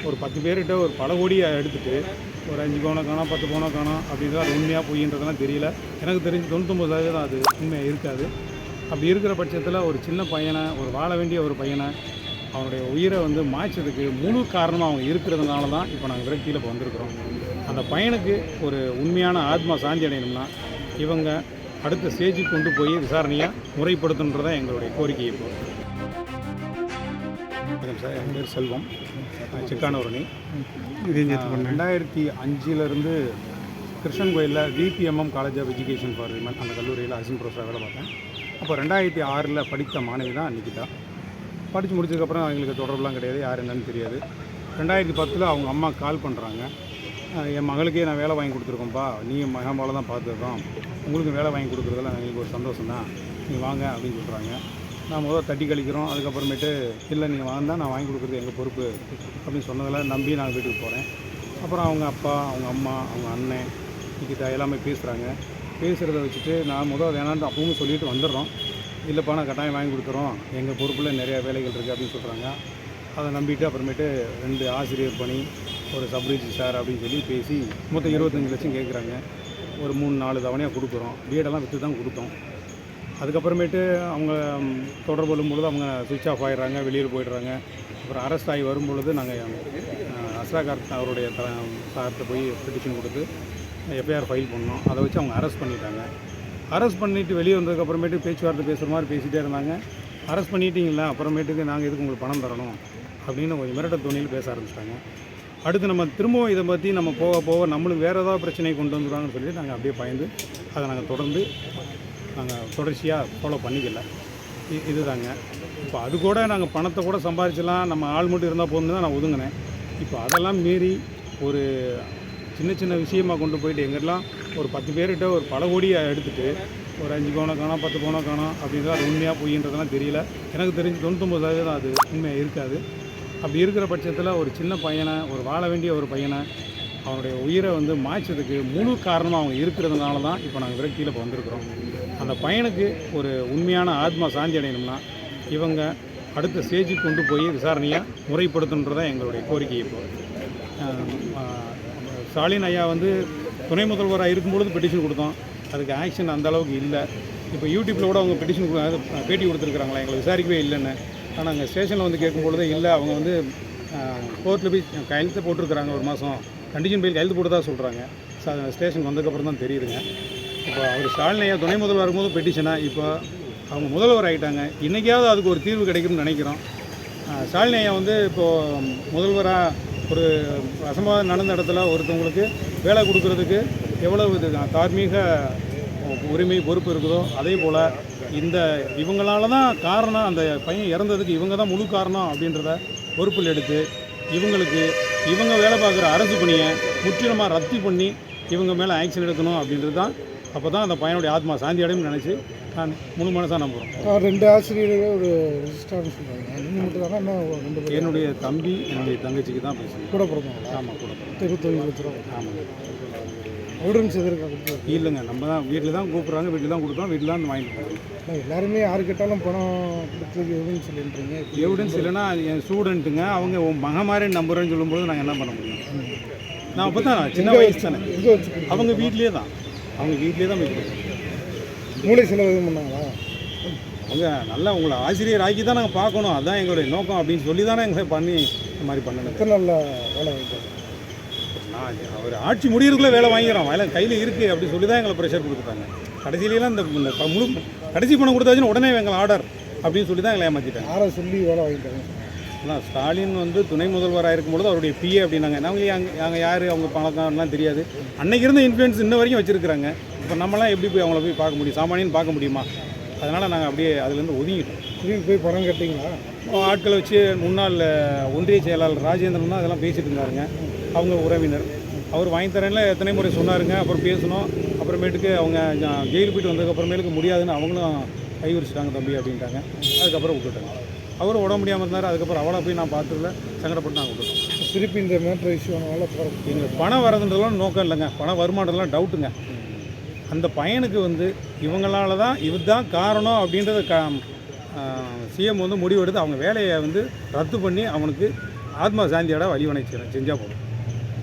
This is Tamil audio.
ஒரு 10 பேர்கிட்ட ஒரு பல கோடியை எடுத்துகிட்டு ஒரு 5 பவுனை காணோம் 10 பவுனை காணோம் அப்படின்றது அது உண்மையாக பொய்ன்றதெல்லாம் தெரியல. எனக்கு தெரிஞ்சு 99% அது உண்மையாக இருக்காது. அப்படி இருக்கிற பட்சத்தில் ஒரு சின்ன பையனை, ஒரு வாழ வேண்டிய ஒரு பையனை, அவனுடைய உயிரை வந்து மாய்ச்சதுக்கு முழு காரணமாக அவங்க இருக்கிறதுனால தான் இப்போ நாங்கள் விரக்தியில் இப்போ வந்திருக்கிறோம். அந்த பையனுக்கு ஒரு உண்மையான ஆத்மா சாந்தி அடையணும்னா இவங்க அடுத்த ஸ்டேஜுக்கு கொண்டு போய் விசாரணையாக முறைப்படுத்தணுன்றதான் எங்களுடைய கோரிக்கை. இப்போ வணக்கம் சார், என் பேர் செல்வம், சிக்கானூரணி. இது 2005 கிருஷ்ணன் கோயிலில் VPMM college of education for women அந்த கல்லூரியில் அசிஸ்டன்ட் ப்ரொஃபஸராக வேலை பார்த்தேன். அப்போ 2006 படித்த மாணவி தான் நிக்கிதா. படித்து முடிச்சதுக்கப்புறம் அவங்களுக்கு தொடர்புலாம் கிடையாது, யார் என்னன்னு தெரியாது. 2010 அவங்க அம்மா கால் பண்ணுறாங்க, என் மகளுக்கே நான் வேலை வாங்கி கொடுத்துருக்கோம்ப்பா, நீ மகமாவில் தான் பார்த்துருக்கோம், உங்களுக்கு வேலை வாங்கி கொடுக்குறதுல எங்களுக்கு ஒரு சந்தோஷம் தான், நீங்கள் வாங்க அப்படின்னு சொல்கிறாங்க. நான் முதல்ல தட்டி கழிக்கிறோம். அதுக்கப்புறமேட்டு இல்லை நீங்கள் வாங்க, நான் வாங்கி கொடுக்குறது எங்கள் பொறுப்பு அப்படின்னு சொன்னதில் நம்பி நான் வீட்டுக்கு போகிறேன். அப்புறம் அவங்க அப்பா, அவங்க அம்மா, அவங்க அண்ணன் நிக்கிதா எல்லாமே பேசுகிறாங்க. பேசுகிறத வச்சுட்டு நான் வேணான்னு அப்பவும் சொல்லிட்டு வந்துடுறோம். இல்லைப்பா நான் கட்டாயம் வாங்கி கொடுத்துறோம், எங்கள் பொறுப்பில் நிறையா வேலைகள் இருக்குது அப்படின்னு சொல்கிறாங்க. அதை நம்பிட்டு அப்புறமேட்டு 2 ஆசிரியர் பணி, ஒரு சப்ரிஜிஸ்டார் அப்படின்னு சொல்லி பேசி மொத்தம் 25 லட்சம் கேட்குறாங்க. ஒரு 3-4 தவணையாக கொடுக்குறோம். வீடெல்லாம் விற்று தான் கொடுத்தோம். அதுக்கப்புறமேட்டு அவங்க தொடர்பு கொள்ளும்பொழுது அவங்க சுவிட்ச் ஆஃப் ஆகிடுறாங்க, வெளியில் போயிடுறாங்க. அப்புறம் அரெஸ்ட் ஆகி வரும்பொழுது நாங்கள் அஸ்ராகார்த் அவருடைய சார்கிட்ட போய் பெட்டிஷன் கொடுத்து எஃப்ஐஆர் ஃபைல் பண்ணோம். அதை வச்சு அவங்க அரெஸ்ட் பண்ணிட்டாங்க. அரெஸ்ட் பண்ணிவிட்டு வெளியே வந்ததுக்கப்புறமேட்டு பேச்சுவார்த்தை பேசுகிற மாதிரி பேசிகிட்டே இருந்தாங்க. அரெஸ்ட் பண்ணிட்டீங்களா, அப்புறமேட்டுக்கு நாங்கள் எதுக்கு உங்களுக்கு பணம் தரணும் அப்படின்னு கொஞ்சம் மிரட்ட துணியில் பேச ஆரம்பிச்சிட்டாங்க. அடுத்து நம்ம திரும்பவும் இதை பற்றி நம்ம போக போக நம்மளுக்கு வேறு ஏதாவது பிரச்சனையை கொண்டு வந்துடுவாங்கன்னு சொல்லி நாங்கள் அப்படியே பயந்து அதை நாங்கள் தொடர்ச்சியாக ஃபாலோ பண்ணிக்கல. இதுதாங்க. இப்போ அது கூட நாங்கள் பணத்தை கூட சம்பாதிச்சலாம், நம்ம ஆள் மட்டும் இருந்தால் போதுன்னு தான் நான் ஒதுங்கினேன். இப்போ அதெல்லாம் மீறி ஒரு சின்ன விஷயமாக கொண்டு போயிட்டு எங்கெல்லாம் ஒரு 10 பேர்கிட்ட ஒரு பல கோடியை எடுத்துகிட்டு ஒரு 5 பவுனை காணோம் 10 பவுனை காணோம் அப்படின்றது அது உண்மையாக பொய்ன்றதெல்லாம் தெரியல. எனக்கு தெரிஞ்சு 99% அது உண்மையாக இருக்காது. அப்படி இருக்கிற பட்சத்தில் ஒரு சின்ன பையனை, ஒரு வாழ வேண்டிய ஒரு பையனை, அவனுடைய உயிரை வந்து மாய்ச்சதுக்கு முழு காரணமாக அவங்க இருக்கிறதுனால தான் இப்போ நாங்கள் விரக்தியில் இப்போ வந்திருக்கிறோம். அந்த பையனுக்கு ஒரு உண்மையான ஆத்மா சாந்தி அடையணும்னா இவங்க அடுத்த ஸ்டேஜுக்கு கொண்டு போய் விசாரணையாக முறைப்படுத்தணுன்றதான் எங்களுடைய கோரிக்கை. இப்போ ஸ்டாலின் ஐயா வந்து துணை முதல்வராக இருக்கும்பொழுது பெட்டிஷன் கொடுத்தோம், அதுக்கு ஆக்ஷன் அந்த அளவுக்கு இல்லை. இப்போ யூடியூப்பில் கூட அவங்க பெட்டிஷன் பேட்டி கொடுத்துருக்குறாங்களா, எங்களை விசாரிக்கவே இல்லைன்னு. ஆனால் அங்கே ஸ்டேஷனில் வந்து கேட்கும்பொழுது இல்லை, அவங்க வந்து கோர்ட்டில் போய் கையெழுத்து போட்டிருக்கிறாங்க, ஒரு மாதம் கண்டிஷன் பெயில் கையெழுத்து போட்டு தான் சொல்கிறாங்க. ஸ்டேஷன் வந்ததுக்கப்புறம் தான் தெரியுதுங்க. இப்போ அவர் ஸ்டாலின் ஐயா துணை முதல்வர் இருக்கும்போது பெட்டிஷனாக, இப்போ அவங்க முதல்வர் ஆகிட்டாங்க, இன்றைக்காவது அதுக்கு ஒரு தீர்வு கிடைக்கும்னு நினைக்கிறோம். ஸ்டாலின் ஐயா வந்து இப்போது முதல்வராக ஒரு அசம்பாவிதம் நடந்த இடத்துல ஒருத்தவங்களுக்கு வேலை கொடுக்கறதுக்கு எவ்வளவு இது தார்மீக உரிமை பொறுப்பு இருக்குதோ அதே போல் இவங்களால தான் காரணம், அந்த பையன் இறந்ததுக்கு இவங்க தான் முழு காரணம் அப்படின்றத பொறுப்பில் எடுத்து இவங்க வேலை பார்க்குற அரசு பணியை முற்றிலுமாக ரத்து பண்ணி இவங்க மேலே ஆக்ஷன் எடுக்கணும் அப்படின்றது தான். அப்போ தான் அந்த பையனுடைய ஆத்மா சாந்தி அடையும் நினச்சி நான் முழு மனசாக நம்புகிறோம். 2 ஆசிரியர்கள் ஒரு ரிஜிஸ்டார்னு சொல்கிறாங்க, நீங்கள் மட்டும் தானே? என்ன 2 பேர்? என்னுடைய தம்பி, என்னுடைய தங்கச்சிக்கு தான் பேசுகிறேன். கூட பிறந்தாங்களா? ஆமாம், கூட 25 லட்ச ரூபா. ஆமாங்க. எவிடன்ஸ் எதிர்க்க இல்லைங்க, நம்ம தான் வீட்டில் தான் கூப்பிட்றாங்க, வீட்டில் தான் கொடுத்தோம், வீட்டில் தான் வாங்கிட்டு போகிறோம். எல்லாருமே யாரு கேட்டாலும் பணம் கொடுத்ததுக்கு எவிடன்ஸ் இல்லைன்றீங்க. எவிடன்ஸ் இல்லைன்னா என் ஸ்டூடெண்ட்டுங்க, அவங்க மகமாரி நம்புறேன்னு சொல்லும்போது நாங்கள் என்ன பண்ண முடியும்? நான் அப்போ தான் சின்ன வயசு தானே, அவங்க வீட்லேயே தான் போய் மூளை செலவு பண்ணாங்களா? அவங்க நல்லா உங்களை ஆசிரியர் ஆக்கி தான் நாங்கள் பார்க்கணும், அதுதான் எங்களுடைய நோக்கம் அப்படின்னு சொல்லி தானே எங்களை பண்ணி இந்த மாதிரி பண்ணணும். எத்தனை நல்ல வேலை வாங்கிட்டாங்க? நான் அவர் ஆட்சி முடியறதுக்குள்ளே வேலை வாங்கிறோம், வேலை கையில் இருக்குது அப்படின்னு சொல்லி தான் எங்களை ப்ரெஷர் கொடுத்துட்டாங்க. கடைசியிலாம் இந்த முழு கடைசி பணம் கொடுத்தாச்சுன்னு உடனே எங்களை ஆர்டர் அப்படின்னு சொல்லி தான் எங்களை ஏமாற்றிட்டாங்க. யாரை சொல்லி வேலை வாங்கிட்டாங்க? ஆனால் ஸ்டாலின் வந்து துணை முதல்வராக இருக்கும்பொழுது அவருடைய பிஏ அப்படின்னாங்க. நாங்கள் அங்கே யார் அவங்க பணக்காரலாம் தெரியாது. அன்றைக்கி இருந்த இன்ஃப்ளூயன்ஸ் இன்ன வரைக்கும் வச்சுருக்குறாங்க. இப்போ நம்மளாம் எப்படி போய் அவங்கள போய் பார்க்க முடியும்? சாமானியன்னு பார்க்க முடியுமா? அதனால் நாங்கள் அப்படியே அதுலேருந்து ஒதுங்கிட்டோம். திரும்பி போய் பணம் கட்டிங்களா? ஆட்களை வச்சு முன்னாள் ஒன்றிய செயலாளர் ராஜேந்திரன் தான் அதெல்லாம் பேசிகிட்டு இருந்தாருங்க. அவங்க உறவினர் அவர் வாங்கி தரேன்ல எத்தனை முறை சொன்னாருங்க. அப்புறம் பேசணும். அப்புறமேட்டுக்கு அவங்க ஜெயிலுக்கு போய்ட்டு வந்ததுக்கப்புறமேலுக்கு முடியாதுன்னு அவங்களும் கை விரிச்சிட்டாங்க தம்பி அப்படின்ட்டாங்க. அதுக்கப்புறம் விட்டுட்டாங்க. அவரும் உடம்பு முடியாமல் இருந்தார். அதுக்கப்புறம் அவளை போய் நான் பார்த்ததில்ல, சங்கடப்பட்டு நாங்கள் விட்டுட்டோம். திருப்பி இந்த மேட்ரு இஷ்யூனால எங்களுக்கு பணம் வரதுன்றதெல்லாம் நோக்கம் இல்லைங்க, பணம் வருமானதெல்லாம் டவுட்டுங்க. அந்த பையனுக்கு வந்து இவங்களால தான் இதுதான் காரணம் அப்படின்றத சிஎம் வந்து முடிவெடுத்து அவங்க வேலையை வந்து ரத்து பண்ணி அவனுக்கு ஆத்மா சாந்தியோட வழிவனை செய்கிறேன், செஞ்சால் போதும்.